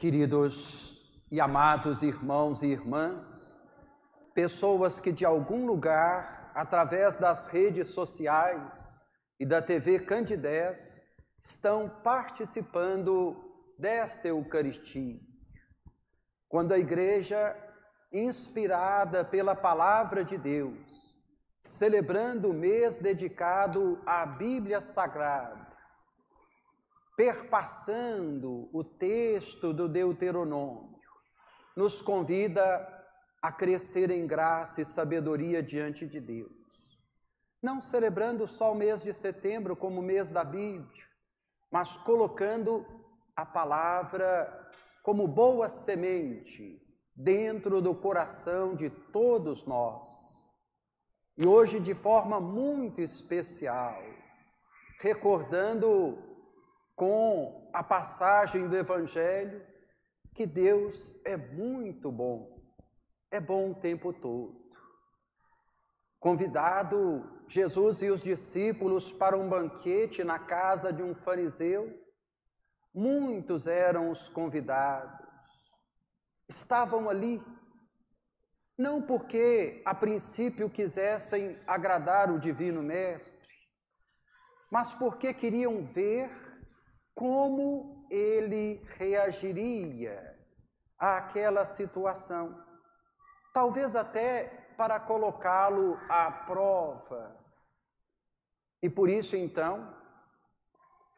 Queridos e amados irmãos e irmãs, pessoas que de algum lugar, através das redes sociais e da TV Candidez, estão participando desta Eucaristia. Quando a Igreja, inspirada pela Palavra de Deus, celebrando o mês dedicado à Bíblia Sagrada, perpassando o texto do Deuteronômio, nos convida a crescer em graça e sabedoria diante de Deus. Não celebrando só o mês de setembro como o mês da Bíblia, mas colocando a palavra como boa semente dentro do coração de todos nós. E hoje, de forma muito especial, recordando com a passagem do Evangelho que Deus é muito bom, é bom o tempo todo. Convidado Jesus e os discípulos para um banquete na casa de um fariseu, muitos eram os convidados. Estavam ali, não porque a princípio quisessem agradar o Divino Mestre, mas porque queriam ver como ele reagiria àquela situação. Talvez até para colocá-lo à prova. E por isso, então,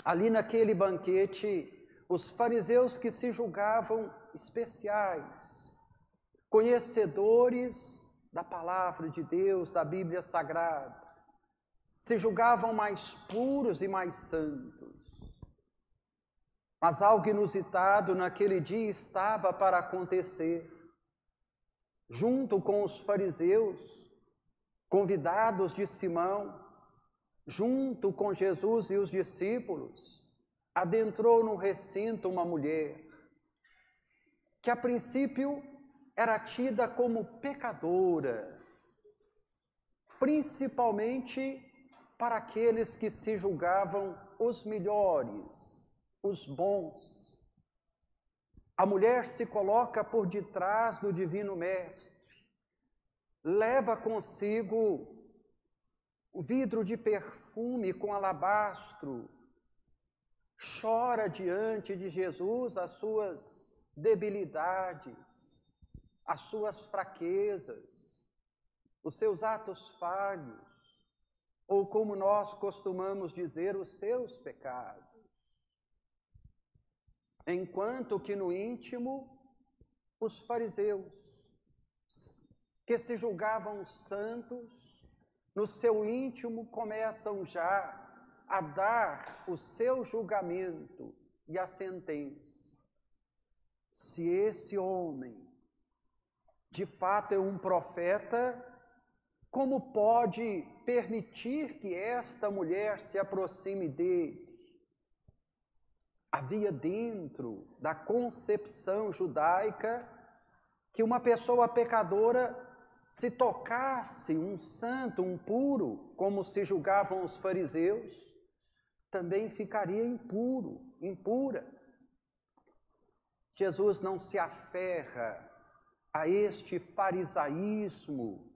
ali naquele banquete, os fariseus que se julgavam especiais, conhecedores da palavra de Deus, da Bíblia Sagrada, se julgavam mais puros e mais santos. Mas algo inusitado naquele dia estava para acontecer. Junto com os fariseus, convidados de Simão, junto com Jesus e os discípulos, adentrou no recinto uma mulher, que a princípio era tida como pecadora, principalmente para aqueles que se julgavam os melhores, os bons. A mulher se coloca por detrás do Divino Mestre, leva consigo o vidro de perfume com alabastro, chora diante de Jesus as suas debilidades, as suas fraquezas, os seus atos falhos, ou como nós costumamos dizer, os seus pecados. Enquanto que no íntimo, os fariseus, que se julgavam santos, no seu íntimo começam já a dar o seu julgamento e a sentença. Se esse homem, de fato, é um profeta, como pode permitir que esta mulher se aproxime dele? Havia dentro da concepção judaica que uma pessoa pecadora, se tocasse um santo, um puro, como se julgavam os fariseus, também ficaria impuro, impura. Jesus não se aferra a este farisaísmo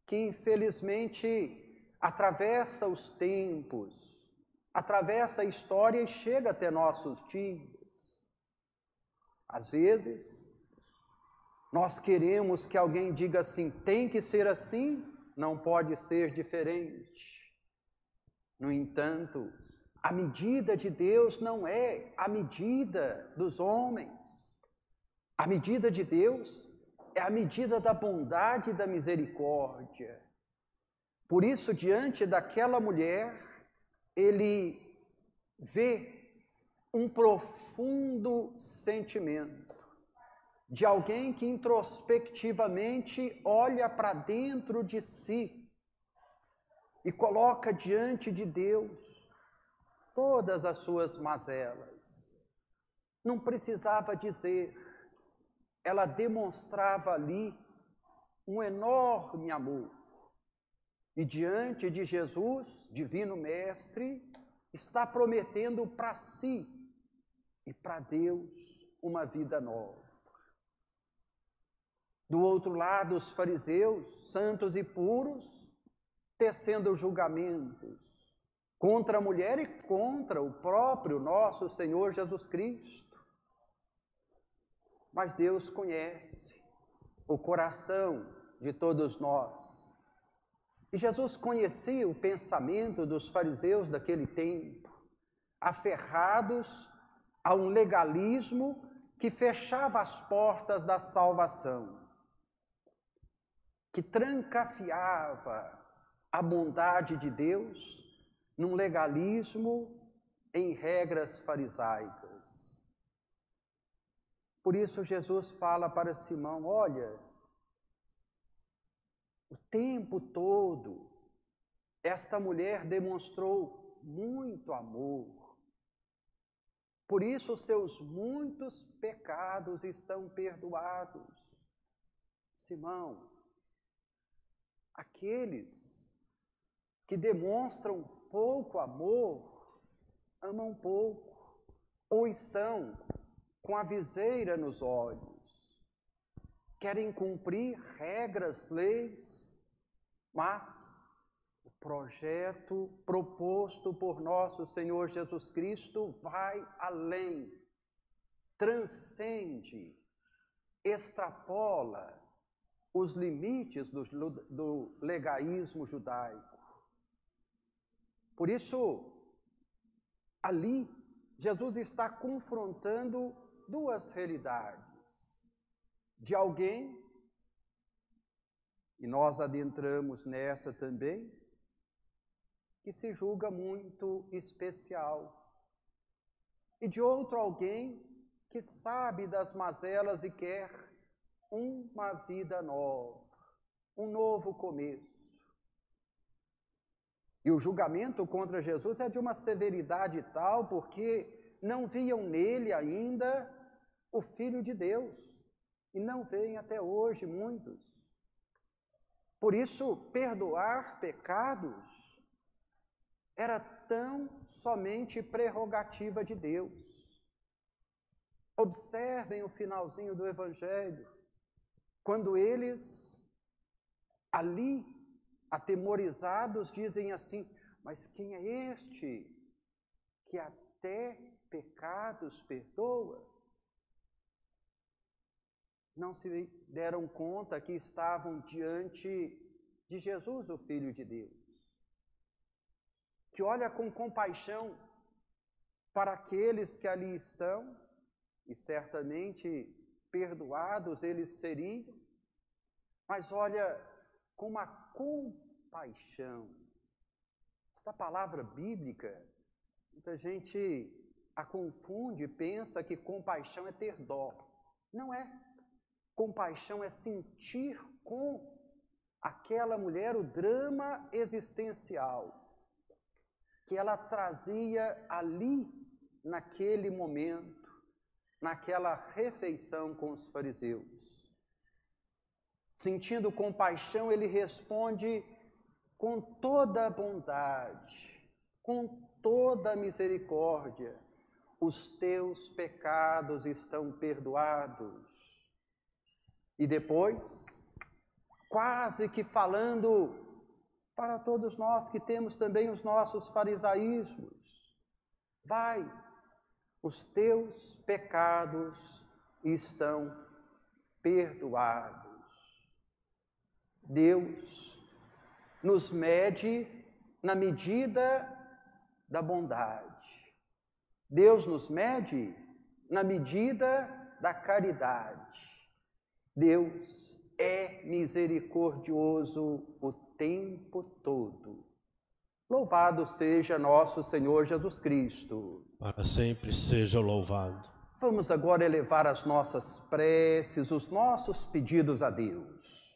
que infelizmente atravessa os tempos, atravessa a história e chega até nossos dias. Às vezes, nós queremos que alguém diga assim, tem que ser assim, não pode ser diferente. No entanto, a medida de Deus não é a medida dos homens. A medida de Deus é a medida da bondade e da misericórdia. Por isso, diante daquela mulher, ele vê um profundo sentimento de alguém que introspectivamente olha para dentro de si e coloca diante de Deus todas as suas mazelas. Não precisava dizer, ela demonstrava ali um enorme amor. E diante de Jesus, Divino Mestre, está prometendo para si e para Deus uma vida nova. Do outro lado, os fariseus, santos e puros, tecendo julgamentos contra a mulher e contra o próprio nosso Senhor Jesus Cristo. Mas Deus conhece o coração de todos nós. E Jesus conhecia o pensamento dos fariseus daquele tempo, aferrados a um legalismo que fechava as portas da salvação, que trancafiava a bondade de Deus num legalismo em regras farisaicas. Por isso Jesus fala para Simão: olha, o tempo todo esta mulher demonstrou muito amor. Por isso os seus muitos pecados estão perdoados. Simão, aqueles que demonstram pouco amor, amam pouco, ou estão com a viseira nos olhos, querem cumprir regras, leis, mas o projeto proposto por nosso Senhor Jesus Cristo vai além, transcende, extrapola os limites do legaísmo judaico. Por isso, ali, Jesus está confrontando duas realidades. De alguém, e nós adentramos nessa também, que se julga muito especial. E de outro alguém que sabe das mazelas e quer uma vida nova, um novo começo. E o julgamento contra Jesus é de uma severidade tal porque não viam nele ainda o Filho de Deus. E não veem até hoje muitos. Por isso, perdoar pecados era tão somente prerrogativa de Deus. Observem o finalzinho do Evangelho, quando eles ali, atemorizados, dizem assim: mas quem é este que até pecados perdoa? Não se deram conta que estavam diante de Jesus, o Filho de Deus, que olha com compaixão para aqueles que ali estão, e certamente perdoados eles seriam, mas olha com uma compaixão. Esta palavra bíblica, muita gente a confunde e pensa que compaixão é ter dó. Não é. Compaixão é sentir com aquela mulher o drama existencial que ela trazia ali, naquele momento, naquela refeição com os fariseus. Sentindo compaixão, ele responde com toda a bondade, com toda a misericórdia: os teus pecados estão perdoados. E depois, quase que falando para todos nós que temos também os nossos farisaísmos: vai, os teus pecados estão perdoados. Deus nos mede na medida da bondade. Deus nos mede na medida da caridade. Deus é misericordioso o tempo todo. Louvado seja nosso Senhor Jesus Cristo. Para sempre seja louvado. Vamos agora elevar as nossas preces, os nossos pedidos a Deus.